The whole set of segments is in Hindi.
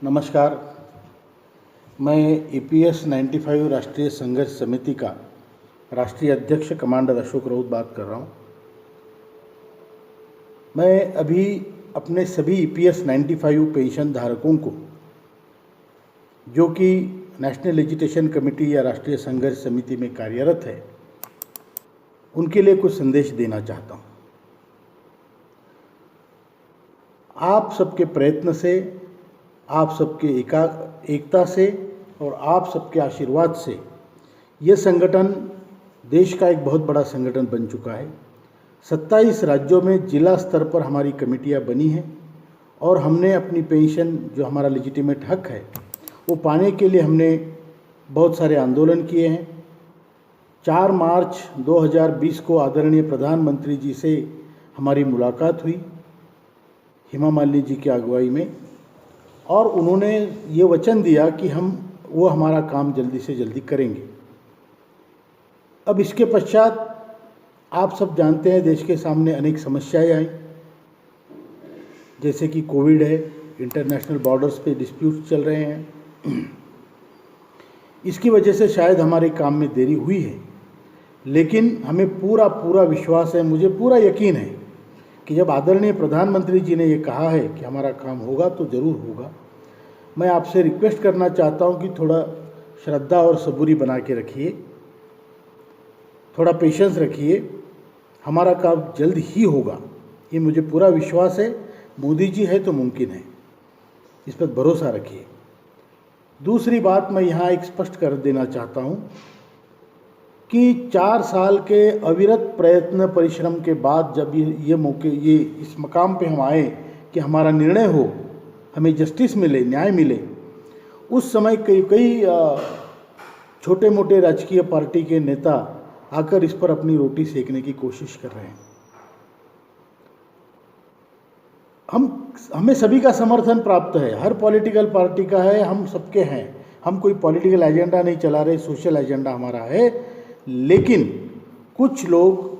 नमस्कार। मैं EPS 95 राष्ट्रीय संघर्ष समिति का राष्ट्रीय अध्यक्ष कमांडर अशोक राउत बात कर रहा हूँ। मैं अभी अपने सभी EPS 95 पेंशन धारकों को, जो कि नेशनल एजुटेशन कमेटी या राष्ट्रीय संघर्ष समिति में कार्यरत है, उनके लिए कुछ संदेश देना चाहता हूँ। आप सबके प्रयत्न से, आप सबके एकता से और आप सबके आशीर्वाद से ये संगठन देश का एक बहुत बड़ा संगठन बन चुका है। 27 राज्यों में जिला स्तर पर हमारी कमेटियां बनी हैं और हमने अपनी पेंशन, जो हमारा लेजिटिमेट हक है, वो पाने के लिए हमने बहुत सारे आंदोलन किए हैं। 4 मार्च 2020 को आदरणीय प्रधानमंत्री जी से हमारी मुलाकात हुई हेमा मालिनी जी की अगुवाई में, और उन्होंने ये वचन दिया कि वो हमारा काम जल्दी से जल्दी करेंगे। अब इसके पश्चात आप सब जानते हैं, देश के सामने अनेक समस्याएं आई, जैसे कि कोविड है, इंटरनेशनल बॉर्डर्स पे डिस्प्यूट चल रहे हैं। इसकी वजह से शायद हमारे काम में देरी हुई है, लेकिन हमें पूरा विश्वास है, मुझे पूरा यकीन है कि जब आदरणीय प्रधानमंत्री जी ने ये कहा है कि हमारा काम होगा तो ज़रूर होगा। मैं आपसे रिक्वेस्ट करना चाहता हूँ कि थोड़ा श्रद्धा और सबूरी बना के रखिए, थोड़ा पेशेंस रखिए, हमारा काम जल्द ही होगा, ये मुझे पूरा विश्वास है। मोदी जी है तो मुमकिन है, इस पर भरोसा रखिए। दूसरी बात मैं यहाँ एक स्पष्ट कर देना चाहता हूँ कि 4 साल के अविरत प्रयत्न परिश्रम के बाद जब ये इस मकाम पे हम आए कि हमारा निर्णय हो, हमें जस्टिस मिले, न्याय मिले, उस समय कई छोटे मोटे राजकीय पार्टी के नेता आकर इस पर अपनी रोटी सेकने की कोशिश कर रहे हैं। हमें सभी का समर्थन प्राप्त है, हर पॉलिटिकल पार्टी का है, हम सबके हैं। हम कोई पॉलिटिकल एजेंडा नहीं चला रहे, सोशल एजेंडा हमारा है, लेकिन कुछ लोग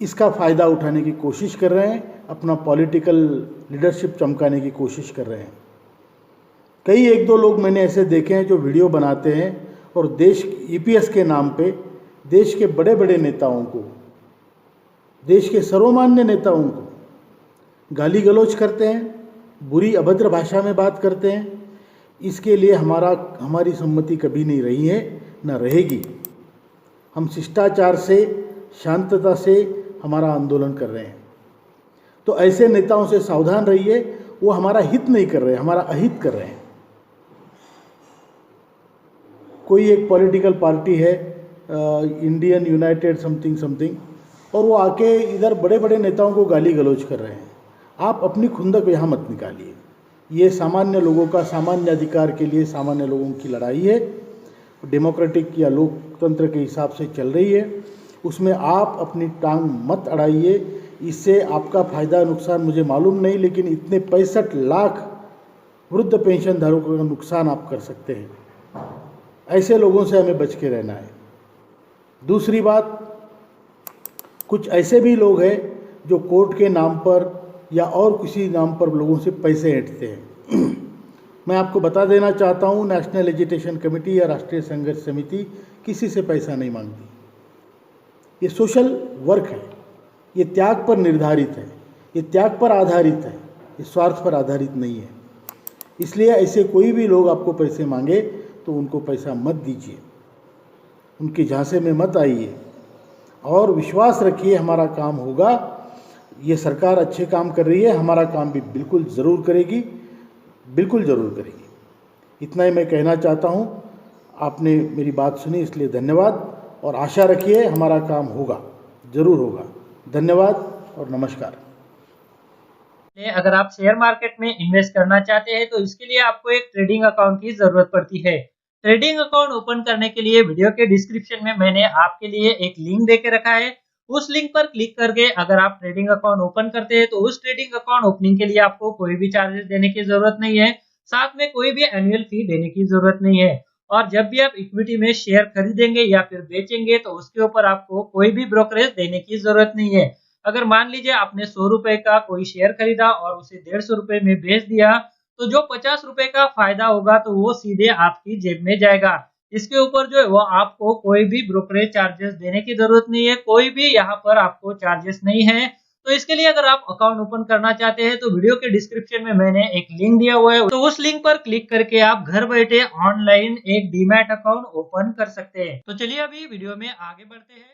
इसका फ़ायदा उठाने की कोशिश कर रहे हैं, अपना पॉलिटिकल लीडरशिप चमकाने की कोशिश कर रहे हैं। कई 1-2 लोग मैंने ऐसे देखे हैं जो वीडियो बनाते हैं और देश EPS के नाम पे देश के बड़े बड़े नेताओं को, देश के सर्वमान्य नेताओं को गाली गलौज करते हैं, बुरी अभद्र भाषा में बात करते हैं। इसके लिए हमारी सम्मति कभी नहीं रही है, न रहेगी। हम शिष्टाचार से, शांतता से हमारा आंदोलन कर रहे हैं। तो ऐसे नेताओं से सावधान रहिए, वो हमारा हित नहीं कर रहे, हमारा अहित कर रहे हैं। कोई एक पॉलिटिकल पार्टी है, इंडियन यूनाइटेड समथिंग, और वो आके इधर बड़े बड़े नेताओं को गाली गलौज कर रहे हैं। आप अपनी खुंदक यहाँ मत निकालिए। ये सामान्य लोगों का, सामान्य अधिकार के लिए सामान्य लोगों की लड़ाई है, डेमोक्रेटिक या लोकतंत्र के हिसाब से चल रही है। उसमें आप अपनी टांग मत अड़ाइए। इससे आपका फ़ायदा नुकसान मुझे मालूम नहीं, लेकिन इतने 65 लाख वृद्ध पेंशन धारकों का नुकसान आप कर सकते हैं। ऐसे लोगों से हमें बच के रहना है। दूसरी बात, कुछ ऐसे भी लोग हैं जो कोर्ट के नाम पर या और किसी नाम पर लोगों से पैसे ऐंठते हैं। मैं आपको बता देना चाहता हूँ, नेशनल एजुटेशन कमेटी या राष्ट्रीय संघर्ष समिति किसी से पैसा नहीं मांगती। ये सोशल वर्क है, ये त्याग पर निर्धारित है, ये त्याग पर आधारित है, ये स्वार्थ पर आधारित नहीं है। इसलिए ऐसे कोई भी लोग आपको पैसे मांगे तो उनको पैसा मत दीजिए, उनके झांसे में मत आइए, और विश्वास रखिए हमारा काम होगा। ये सरकार अच्छे काम कर रही है, हमारा काम भी बिल्कुल ज़रूर करेगी, बिल्कुल ज़रूर करेगी। इतना ही मैं कहना चाहता हूँ। आपने मेरी बात सुनी, इसलिए धन्यवाद, और आशा रखिए हमारा काम होगा, ज़रूर होगा। धन्यवाद और नमस्कार। अगर आप शेयर मार्केट में इन्वेस्ट करना चाहते हैं तो इसके लिए आपको एक ट्रेडिंग अकाउंट की जरूरत पड़ती है। ट्रेडिंग अकाउंट ओपन करने के लिए वीडियो के डिस्क्रिप्शन में मैंने आपके लिए एक लिंक दे के रखा है। उस लिंक पर क्लिक करके अगर आप ट्रेडिंग अकाउंट ओपन करते हैं तो उस ट्रेडिंग अकाउंट ओपनिंग के लिए आपको कोई भी चार्जेस देने की जरूरत नहीं है, साथ में कोई भी एनुअल फी देने की जरूरत नहीं है। और जब भी आप इक्विटी में शेयर खरीदेंगे या फिर बेचेंगे तो उसके ऊपर आपको कोई भी ब्रोकरेज देने की जरूरत नहीं है। अगर मान लीजिए आपने 100 रुपए का कोई शेयर खरीदा और उसे 150 रुपए में बेच दिया तो जो 50 रुपए का फायदा होगा तो वो सीधे आपकी जेब में जाएगा। इसके ऊपर जो है वो आपको कोई भी ब्रोकरेज चार्जेस देने की जरूरत नहीं है, कोई भी यहाँ पर आपको चार्जेस नहीं है। तो इसके लिए अगर आप अकाउंट ओपन करना चाहते हैं तो वीडियो के डिस्क्रिप्शन में मैंने एक लिंक दिया हुआ है, तो उस लिंक पर क्लिक करके आप घर बैठे ऑनलाइन एक डीमैट अकाउंट ओपन कर सकते हैं। तो चलिए अभी वीडियो में आगे बढ़ते हैं।